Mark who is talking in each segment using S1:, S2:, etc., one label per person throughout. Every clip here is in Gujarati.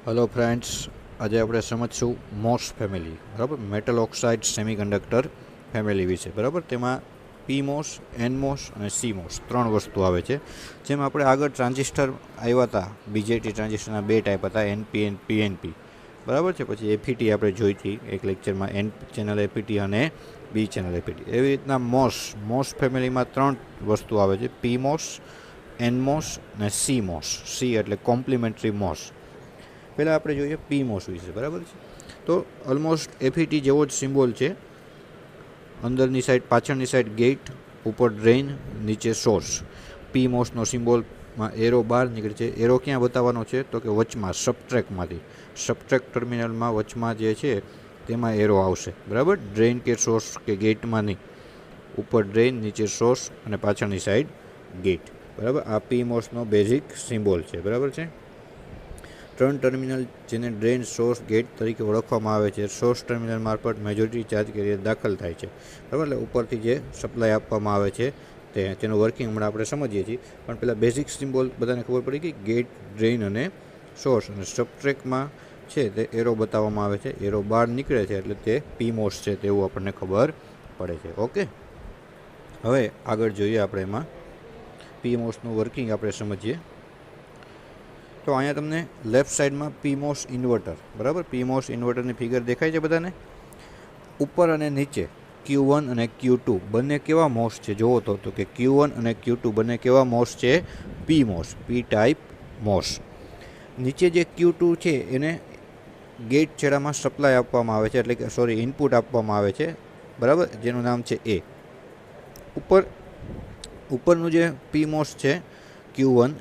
S1: हेलो फ्रेंड्स, आज આપણે સમજશું મોસ ફેમિલી, બરાબર. મેટલ ઓક્સાઇડ સેમિકન્ડક્ટર ફેમિલી વિશે, બરાબર. તેમાં પીમોસ, એનમોસ અને સીમોસ ત્રણ વસ્તુ આવે છે. જેમ આપણે આગળ ટ્રાન્ઝિસ્ટર આવ્યા હતા, બીજેટી ટ્રાન્ઝિસ્ટરના બે ટાઈપ હતા, એનપી અને પીએનપી, બરાબર છે. પછી એફઈટી આપણે જોઈ હતી એક લેક્ચરમાં, એન ચેનલ એફઈટી અને બી ચેનલ એફઈટી. એવી રીતના મોસ ફેમિલીમાં ત્રણ વસ્તુ આવે છે: પીમોસ, એનમોસ અને સીમોસ. સી એટલે કોમ્પ્લિમેન્ટરી મોસ. પહેલાં આપણે જોઈએ પીમોસ વિશે, બરાબર છે. તો ઓલમોસ્ટ એફઈટી જેવો જ સિમ્બોલ છે. અંદરની સાઈડ, પાછળની સાઈડ ગેટ, ઉપર ડ્રેઇન, નીચે સોર્સ. પીમોસનો સિમ્બોલમાં એરો બહાર નીકળે છે. એરો ક્યાં બતાવવાનો છે? તો કે વચમાં, સબટ્રેકમાંથી. સબટ્રેક ટર્મિનલમાં વચમાં જે છે તેમાં એરો આવશે, બરાબર. ડ્રેઇન કે સોર્સ કે ગેટમાં નહીં. ઉપર ડ્રેઇન, નીચે સોર્સ અને પાછળની સાઈડ ગેટ, બરાબર. આ પીમોસનો બેઝિક સિમ્બોલ છે, બરાબર છે. ત્રણ ટર્મિનલ જેને ડ્રેઇન, સોર્સ, ગેટ તરીકે ઓળખવામાં આવે છે. સોર્સ ટર્મિનલ મારફત મેજોરિટી ચાર્જ કેરિયર દાખલ થાય છે, બરાબર. એટલે ઉપરથી જે સપ્લાય આપવામાં આવે છે તેનું વર્કિંગ હમણાં આપણે સમજીએ છીએ. પણ પહેલાં બેઝિક સિમ્બોલ બધાને ખબર પડી ગઈ: ગેટ, ડ્રેઇન અને સોર્સ. અને સબટ્રેકમાં છે તે એરો બતાવવામાં આવે છે. એરો બહાર નીકળે છે એટલે તે પીમોસ છે તેવું આપણને ખબર પડે છે. ઓકે, હવે આગળ જોઈએ આપણે એમાં પીમોસનું વર્કિંગ આપણે સમજીએ. તો અહીંયા તમને લેફ્ટ સાઈડમાં પીમોસ ઇન્વર્ટર, બરાબર. પીમોસ ઇન્વર્ટરની ફિગર દેખાય છે બધાને. ઉપર અને નીચે Q1 અને Q2 બંને કેવા મોસ છે જુઓ તો કે Q1 અને Q2 બંને કેવા મોસ છે? પીમોસ, પી ટાઈપ મોસ. નીચે જે Q2 છે એને ગેટ છેડામાં સપ્લાય આપવામાં આવે છે, એટલે કે ઇનપુટ આપવામાં આવે છે, બરાબર, જેનું નામ છે એ. ઉપરનું જે પીમોસ છે Q1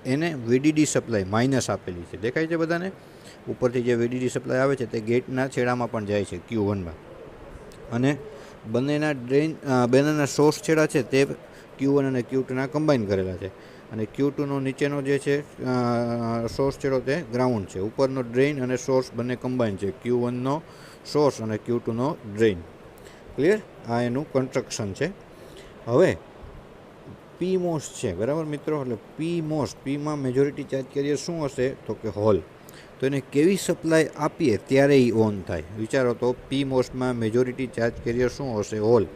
S1: એને વીડીડી સપ્લાય માઇનસ આપેલી છે, દેખાય છે બધાને. ઉપરથી જે વીડીડી સપ્લાય આવે છે તે ગેટના છેડામાં પણ જાય છે Q1માં. અને બંનેના સોર્સ છેડા છે તે Q1 અને Q2ના કમ્બાઈન કરેલા છે. અને Q2નો નીચેનો જે છે સોર્સ છેડો તે ગ્રાઉન્ડ છે. ઉપરનો ડ્રેઇન અને સોર્સ બંને કમ્બાઈન છે, Q1નો સોર્સ અને Q2નો ડ્રેઇન. ક્લિયર? આ એનું કન્સ્ટ્રક્શન છે. હવે પીમોસ છે, બરાબર મિત્રો. એટલે પીમાં મેજોરિટી ચાર્જ કેરિયર શું હશે? તો કે હોલ. તો એને કેવી સપ્લાય આપીએ ત્યારે એ ઓન થાય? વિચારો તો, પીમોસમાં મેજોરિટી ચાર્જ કેરિયર શું હશે? હોલ.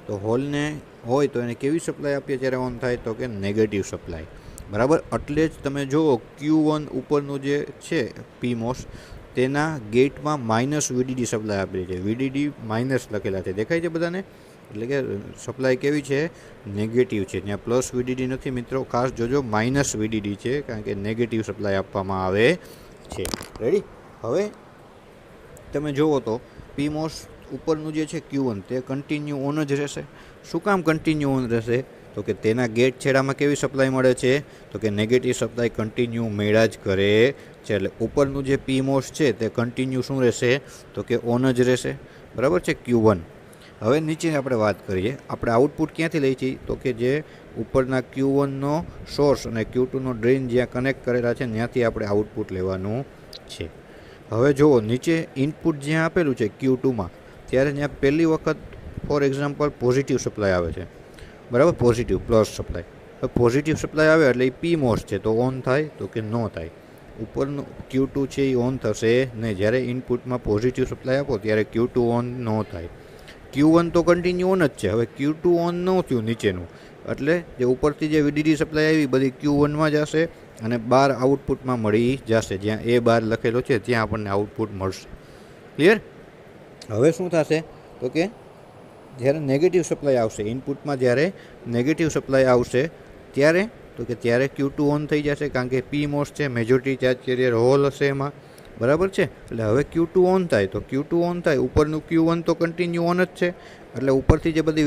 S1: તો હોલને હોય તો એને કેવી સપ્લાય આપીએ ત્યારે ઓન થાય? તો કે નેગેટિવ સપ્લાય, બરાબર. એટલે જ તમે જુઓ Q1 ઉપરનું જે છે પીમોસ, તેના ગેટમાં માઇનસ વીડીડી સપ્લાય આપેલી છે. વીડીડી માઇનસ લખેલા છે, દેખાય છે બધાને. એટલે કે સપ્લાય કેવી છે? નેગેટિવ છે. ત્યાં પ્લસ વીડીડી નથી મિત્રો, ખાસ જોજો, માઇનસ વીડીડી છે, કારણ કે નેગેટિવ સપ્લાય આપવામાં આવે છે. રેડી? હવે તમે જુઓ તો પીમોસ ઉપરનું જે છે Q1 તે કન્ટિન્યુ ઓન જ રહેશે. શું કામ કન્ટિન્યુ ઓન રહેશે? તો કે તેના ગેટ છેડામાં કેવી સપ્લાય મળે છે? તો કે નેગેટિવ સપ્લાય કન્ટિન્યુ મેળા જ કરે છે. એટલે ઉપરનું જે પીમોસ છે તે કન્ટિન્યુ શું રહેશે? તો કે ઓન જ રહેશે, બરાબર છે, Q1. હવે નીચે આપણે વાત કરીએ, આપણે આઉટપુટ ક્યાંથી લઈએ છીએ? તો કે જે ઉપરના Q1નો સોર્સ અને Q2નો ડ્રેઇન જ્યાં કનેક્ટ કરેલા છે ત્યાંથી આપણે આઉટપુટ લેવાનું છે. હવે જુઓ, નીચે ઇનપુટ જ્યાં આપેલું છે Q2માં, ત્યારે ત્યાં પહેલી વખત ફોર એક્ઝામ્પલ પોઝિટિવ સપ્લાય આવે છે, બરાબર, પોઝિટિવ પ્લસ સપ્લાય. હવે પોઝિટિવ સપ્લાય આવે એટલે એ પીમોસ છે, તો ઓન થાય? તો કે ન થાય. ઉપરનું Q2 છે એ ઓન થશે નહીં. જ્યારે ઇનપુટમાં પોઝિટિવ સપ્લાય આપો ત્યારે Q2 ઓન ન થાય. Q1 તો કન્ટિન્યુ ઓન જ છે. હવે Q2 ઓન ન થયું નીચેનું, એટલે જે ઉપરથી જે વીડીડી સપ્લાય આવી બધી Q1માં જશે અને બહાર આઉટપુટમાં મળી જશે. જ્યાં એ બહાર લખેલો છે ત્યાં આપણને આઉટપુટ મળશે. ક્લિયર? હવે શું થશે? તો કે જ્યારે નેગેટિવ સપ્લાય આવશે ઇનપુટમાં, જ્યારે નેગેટિવ સપ્લાય આવશે ત્યારે ત્યારે Q2 ઓન થઈ જશે, કારણ કે પીમોસ છે, મેજોરિટી ચાર્જ કેરિયર હોલ હશે એમાં, બરાબર છે. એટલે હવે Q2 ઓન થાય તો ઉપરનું Q1 તો કન્ટિન્યુ ઓન જ છે. એટલે ઉપરથી જે બધી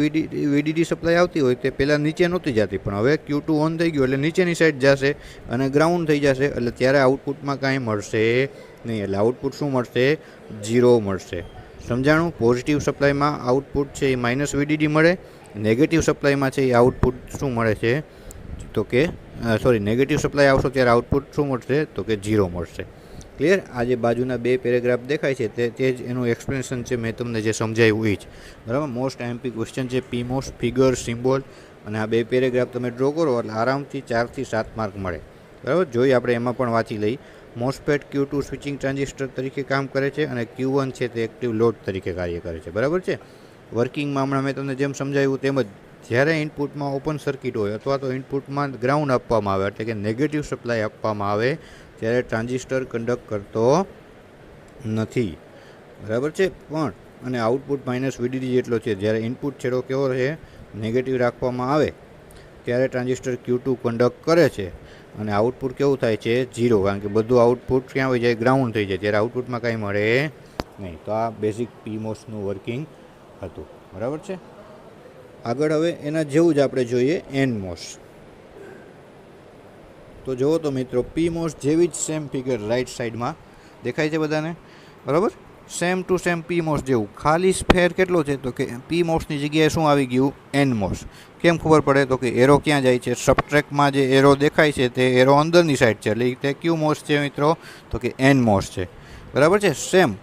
S1: વીડીડી સપ્લાય આવતી હોય તે પહેલાં નીચે નહોતી જતી, પણ હવે Q2 ઓન થઈ ગયું એટલે નીચેની સાઈડ જશે અને ગ્રાઉન્ડ થઈ જશે. એટલે ત્યારે આઉટપુટમાં કાંઈ મળશે નહીં. એટલે આઉટપુટ શું મળશે? 0 મળશે. સમજાણું? પોઝિટિવ સપ્લાયમાં આઉટપુટ છે એ માઇનસ વીડીડી મળે. નેગેટિવ સપ્લાયમાં છે એ આઉટપુટ શું મળે છે? તો કે નેગેટિવ સપ્લાય આવશે ત્યારે આઉટપુટ શું મળશે? તો કે 0 મળશે. ક્લિયર? આ જે બાજુના બે પેરેગ્રાફ દેખાય છે તે જ એનું એક્સપ્લેનેશન છે. મેં તમને જે સમજાવ્યું એ જ, બરાબર. મોસ્ટ આઈએમપી ક્વેશ્ચન છે. પીમોસ, ફિગર, સિમ્બોલ અને આ બે પેરેગ્રાફ તમે ડ્રો કરો એટલે આરામથી 4 થી 7 માર્ક મળે, બરાબર. જોઈએ આપણે એમાં પણ વાંચી લઈ. મોસ્ફેટ Q2 સ્વિચિંગ ટ્રાન્ઝિસ્ટર તરીકે કામ કરે છે અને Q1 છે તે એક્ટિવ લોડ તરીકે કાર્ય કરે છે. બરાબર છે. વર્કિંગમાં હમણાં મેં તમને જેમ સમજાવ્યું તેમ જ જ્યારે ઇનપુટમાં ઓપન સર્કિટ હોય અથવા તો ઇનપુટમાં ગ્રાઉન્ડ આપવામાં આવે એટલે કે નેગેટિવ સપ્લાય આપવામાં આવે ત્યારે ટ્રાન્ઝિસ્ટર કંડક્ટ કરતો નથી. બરાબર છે. પણ અને આઉટપુટ માઇનસ VDD જેટલો છે. જ્યારે ઇનપુટ છેડો કેવો છે, નેગેટિવ રાખવામાં આવે ત્યારે ટ્રાન્ઝિસ્ટર Q2 કંડક્ટ કરે છે અને આઉટપુટ કેવું થાય છે, 0, કારણ કે બધું આઉટપુટ ક્યાં હોય જાય, ગ્રાઉન્ડ થઈ જાય, ત્યારે આઉટપુટમાં કાંઈ મળે નહીં. તો આ બેઝિક PMOSનું વર્કિંગ હતું. બરાબર છે. આગળ હવે એના જેવું જ આપણે જોઈએ NMOS. તો જુઓ તો મિત્રો, PMOS જેવી જ સેમ ફિગર રાઈટ સાઈડમાં દેખાય છે બધાને. બરાબર. સેમ ટુ સેમ PMOS જેવું, ખાલી ફેર કેટલો છે તો કે PMOSની જગ્યાએ શું આવી ગયું, NMOS. કેમ ખબર પડે તો કે એરો ક્યાં જાય છે, સબટ્રેકમાં જે એરો દેખાય છે તે એરો અંદરની સાઈડ છે એટલે તે QMOS છે મિત્રો, તો કે NMOS છે. બરાબર છે. સેમ.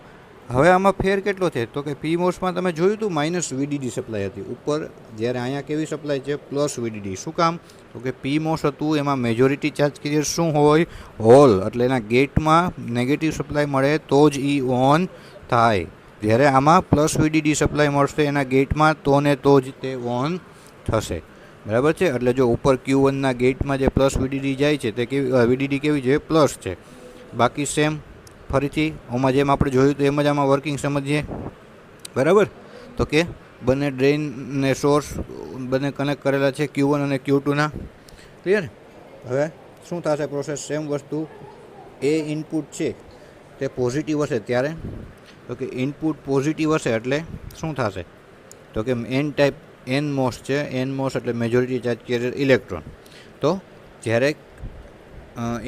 S1: હવે આમાં ફેર કેટલો છે તો કે PMOSમાં તમે જોયું હતું માઇનસ VDD સપ્લાય હતી ઉપર, જ્યારે અહીંયા કેવી સપ્લાય છે, પ્લસ VDD. શું કામ તો કે PMOS હતું એમાં મેજોરિટી ચાર્જ કેરિયર શું હોય, હોલ, એટલે એના ગેટમાં નેગેટિવ સપ્લાય મળે તો જ એ ઓન થાય. જ્યારે આમાં પ્લસ VDD સપ્લાય મળશે એના ગેટમાં તો ને તો જ તે ઓન થશે. બરાબર છે. એટલે જો ઉપર Q1ના ગેટમાં જે પ્લસ VDD જાય છે તે કેવી VDD કેવી છે, પ્લસ છે. બાકી સેમ ફરીથી આમાં જેમ આપણે જોયું તો એમ જ આમાં વર્કિંગ સમજીએ. બરાબર. તો કે બંને ડ્રેઇન ને સોર્સ બંને કનેક્ટ કરેલા છે Q1 અને Q2ના. ક્લિયર. હવે શું થશે પ્રોસેસ, સેમ વસ્તુ. એ ઇનપુટ છે તે પોઝિટિવ હશે ત્યારે, તો કે ઇનપુટ પોઝિટિવ હશે એટલે શું થશે તો કે N ટાઈપ NMOS છે. NMOS એટલે મેજોરિટી ચાર્જ કેરિયર ઇલેક્ટ્રોન. તો જ્યારે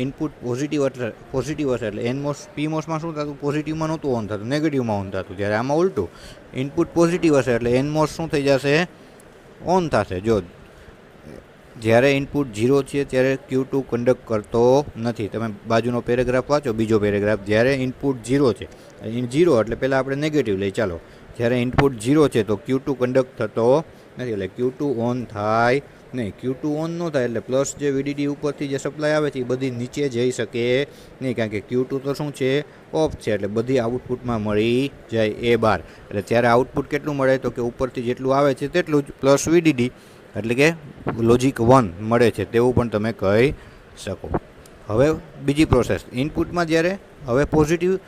S1: ઇનપુટ પોઝિટિવ હશે એટલે NMOS PMOSમાં શું થતું, પોઝિટિવમાં નહોતું ઓન થતું, નેગેટિવમાં ઓન થતું. જ્યારે આમાં ઉલટું, ઇનપુટ પોઝિટિવ હશે એટલે NMOS શું થઈ જશે, ઓન થશે. જો જ્યારે ઇનપુટ 0 છે ત્યારે Q2 કંડક્ટ કરતો નથી. તમે બાજુનો પેરેગ્રાફ વાંચો, બીજો પેરેગ્રાફ. જ્યારે ઇનપુટ 0 છે, 0 એટલે પહેલાં આપણે નેગેટિવ લઈ ચાલો. જ્યારે ઇનપુટ 0 છે તો Q2 કંડક્ટ થતો નથી એટલે Q2 ઓન થાય નહીં. Q2 ઓન ન થાય એટલે પ્લસ જે VDD ઉપરથી જે સપ્લાય આવે છે એ બધી નીચે જઈ શકે નહીં, કારણ કે Q2 તો શું છે, ઓફ છે. એટલે બધી આઉટપુટમાં મળી જાય એ બાર. એટલે ત્યારે આઉટપુટ કેટલું મળે તો કે ઉપરથી જેટલું આવે છે તેટલું જ પ્લસ VDD, એટલે કે લોજિક 1 મળે છે તેવું પણ તમે કહી શકો. હવે બીજી પ્રોસેસ, ઇનપુટમાં જ્યારે હવે પોઝિટિવ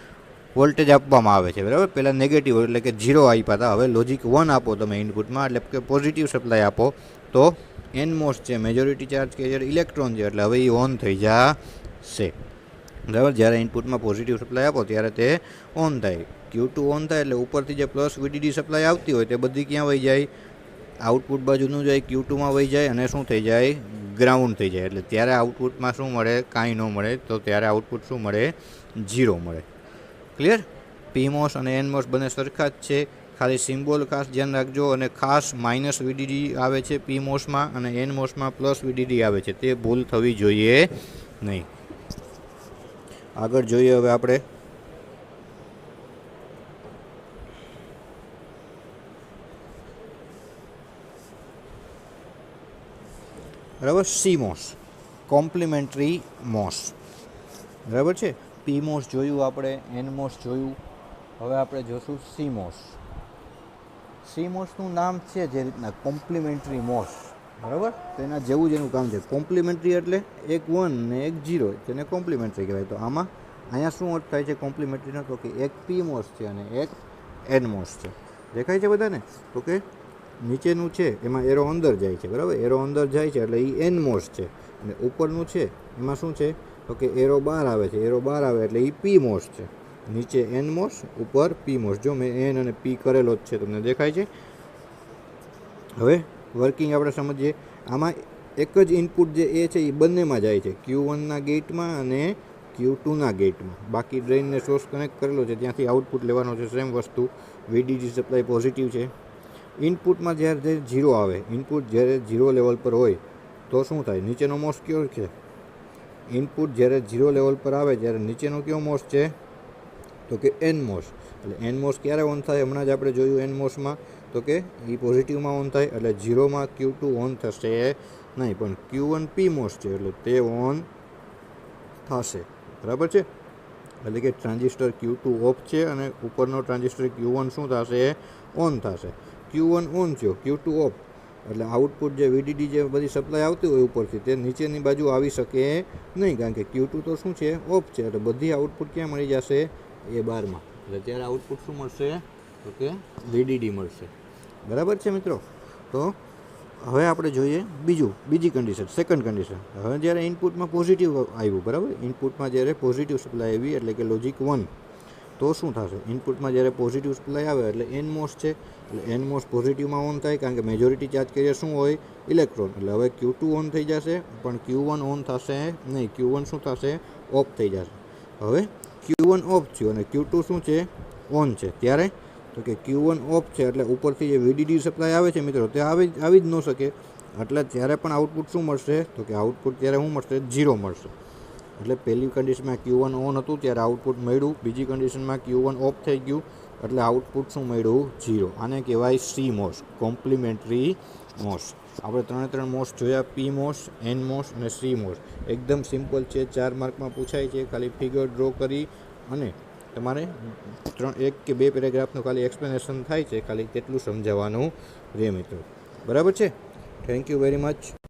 S1: વોલ્ટેજ આપવામાં આવે છે. બરાબર. પહેલાં નેગેટિવ એટલે કે 0 આપ્યા હતા, હવે લોજિક 1 આપો તમે ઇનપુટમાં, એટલે કે પોઝિટિવ સપ્લાય આપો તો NMOS છે, મેજોરિટી ચાર્જ કેરિયર ઇલેક્ટ્રોન છે, એટલે હવે એ ઓન થઈ જશે. બરાબર. જ્યારે ઇનપુટમાં પોઝિટિવ સપ્લાય આપો ત્યારે તે ઓન થાય. Q2 ઓન થાય એટલે ઉપરથી જે પ્લસ VDD સપ્લાય આવતી હોય તે બધી ક્યાં વહી જાય, આઉટપુટ બાજુનું જાય, Q2માં વહી જાય અને શું થઈ જાય, ગ્રાઉન્ડ થઈ જાય. એટલે ત્યારે આઉટપુટમાં શું મળે, કાંઈ ન મળે. તો ત્યારે આઉટપુટ શું મળે, 0 મળે. ક્લિયર. PMOS અને NMOS બંને સરખા જ છે, ખાલી સિમ્બોલ ખાસ ધ્યાન રાખજો. અને ખાસ માઇનસ VDD આવે છે PMOSમાં અને NMOSમાં પ્લસ VDD આવે છે, તે ભૂલ થવી જોઈએ નહીં. આગળ જોઈએ હવે આપણે બરાબર CMOS, કોમ્પ્લિમેન્ટરી MOS. બરાબર છે. PMOS જોયું આપણે, NMOS જોયું. હવે આપણે જોશું CMOS. CMOSનું નામ છે જે રીતના કોમ્પ્લિમેન્ટરી MOS. બરાબર. તેના જેવું જ એનું કામ છે. કોમ્પ્લિમેન્ટરી એટલે એક 1 ને એક 0, તેને કોમ્પ્લિમેન્ટરી કહેવાય. તો આમાં અહીંયા શું અર્થ થાય છે કોમ્પ્લિમેન્ટરીનો, તો કે એક PMOS છે અને એક NMOS છે. દેખાય છે બધાને. તો કે નીચેનું છે એમાં એરો અંદર જાય છે. બરાબર. એરો અંદર જાય છે એટલે એ NMOS છે. અને ઉપરનું છે એમાં શું છે તો કે એરો બહાર આવે છે. એરો બહાર આવે એટલે એ PMOS છે. નીચે NMOS, ઉપર PMOS. જો મેં N અને P કરેલો જ છે, તમને દેખાય છે. હવે વર્કિંગ આપણે સમજીએ. આમાં એક જ ઇનપુટ જે એ છે એ બંનેમાં જાય છે, Q1ના ગેટમાં અને Q2ના ગેટમાં. બાકી ડ્રેઇનને સોર્સ કનેક્ટ કરેલો છે ત્યાંથી આઉટપુટ લેવાનો છે. સેમ વસ્તુ. VDD સપ્લાય પોઝિટિવ છે. ઇનપુટમાં જ્યારે 0 આવે, ઇનપુટ જ્યારે 0 લેવલ પર હોય તો શું થાય, નીચેનો મોસ કયો છે, ઇનપુટ જ્યારે 0 લેવલ પર આવે ત્યારે નીચેનો કયો મોસ છે તો કે NMOS. એટલે NMOS ક્યારે ઓન થાય, હમણાં જ આપણે જોયું NMOSમાં, તો કે એ પોઝિટિવમાં ઓન થાય એટલે 0માં Q2 ઓન થશે નહીં, પણ Q1 PMOS છે એટલે તે ઓન થશે. બરાબર છે. એટલે કે ટ્રાન્ઝિસ્ટર Q2 ઓફ છે અને ઉપરનો ટ્રાન્ઝિસ્ટર Q1 શું થશે, ઓન થશે. Q1 ઓન થયો, Q2 ઓફ, એટલે આઉટપુટ જે VDD જે બધી સપ્લાય આવતી હોય ઉપરથી તે નીચેની બાજુ આવી શકે નહીં, કારણ કે Q2 તો શું છે, ઓફ છે. એટલે બધી આઉટપુટ ક્યાં મળી જશે, A12માં. એટલે ત્યારે આઉટપુટ શું મળશે, તો કે VDD મળશે. બરાબર છે મિત્રો. તો હવે આપણે જોઈએ બીજી કન્ડિશન, સેકન્ડ કન્ડિશન. હવે જ્યારે ઇનપુટમાં પોઝિટિવ આવ્યું, બરાબર, ઇનપુટમાં જ્યારે પોઝિટિવ સપ્લાય આવી એટલે કે લોજિક 1, તો શું થશે, ઇનપુટમાં જ્યારે પોઝિટિવ સપ્લાય આવે એટલે NMOS છે, એટલે NMOS પોઝિટિવમાં ઓન થાય, કારણ કે મેજોરિટી ચાર્જ કરીએ શું હોય, ઇલેક્ટ્રોન. એટલે હવે Q2 ઓન થઈ જશે, પણ Q1 ઓન થશે નહીં, Q1 શું થશે, ઓફ થઈ જશે. હવે Q1 ઓફ થયું અને Q2 શું છે, ઓન છે. ત્યારે તો કે Q1 ઓફ છે એટલે ઉપરથી જે VDD સપ્લાય આવે છે મિત્રો તે આવી જ ન શકે. એટલે ત્યારે પણ આઉટપુટ શું મળશે, તો કે આઉટપુટ ત્યારે શું મળશે, 0 મળશે. એટલે પહેલી કન્ડિશનમાં Q1 ઓન હતું ત્યારે આઉટપુટ મળ્યું, બીજી કન્ડિશનમાં Q1 ઓફ થઈ ગયું એટલે આઉટપુટ શું મળ્યું, 0. આને કહેવાય CMOS, કોમ્પ્લિમેન્ટરી MOS. આપણે 3 MOS જોયા, PMOS, NMOS અને CMOS. એકદમ સિમ્પલ છે, 4 માર્કમાં પૂછાય છે. ખાલી ફિગર ડ્રો કરી અને તમારે 1 કે 2 પેરેગ્રાફનું ખાલી એક્સપ્લેનેશન થાય છે, ખાલી તેટલું સમજાવવાનું રહે મિત્રો. બરાબર છે. Thank you very much.